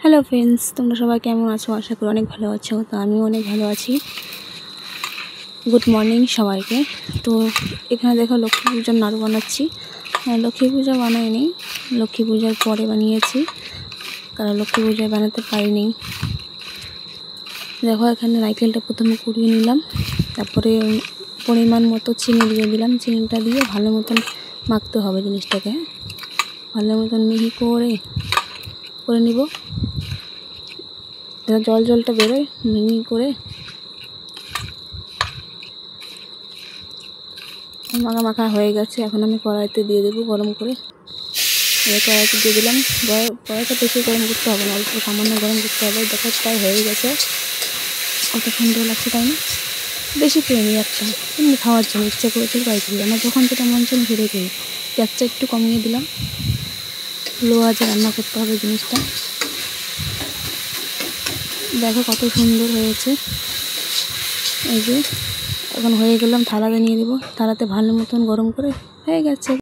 Hello friends, তোমরা সবাই কেমন আছো? আশা করি অনেক ভালো আছো। তো আমিও অনেক ভালো আছি। গুড মর্নিং সবাইকে। তো এখানে দেখো লক্ষ্মী পূজার নাড়ু বানাচ্ছি। লক্ষ্মী পূজা বানাইনি, লক্ষ্মী পূজার পরে বানিয়েছি, কারণ লক্ষ্মী পূজায় বানাতে পারিনি। দেখো এখানে নারকেলটা প্রথমে কুড়িয়ে নিলাম, তারপরে পরিমাণ মতো চিনি দিয়ে দিলাম। চিনিটা দিয়ে ভালো মতন মাখতে হবে জিনিসটাকে, ভালো মতন মিহি করে নিব। জলটা বেরোয়, মিহি করে মাখা হয়ে গেছে। এখন আমি কড়াইতে দিয়ে দেবো গরম করে। কড়াইতে দিয়ে দিলাম। কড়াইটা বেশি গরম করতে হবে না, অল্প সামান্য গরম করতে হবে। দেখো প্রায় হয়ে গেছে, কত সুন্দর লাগছে তাই না? বেশি করে নিই একটা, এমনি খাওয়ার জন্য ইচ্ছা করেছে তাই করি। আমার যখন যেটা মন চাই সেটাই করি। গ্যাসটা একটু কমিয়ে দিলাম, লো আঁচে রান্না করতে হবে জিনিসটা। দেখো কত সুন্দর হয়েছে। এই যে এখন হয়ে গেলাম, থালাতে নিয়ে দেবো। থালাতে ভালো মতন গরম করে হয়ে গেছে।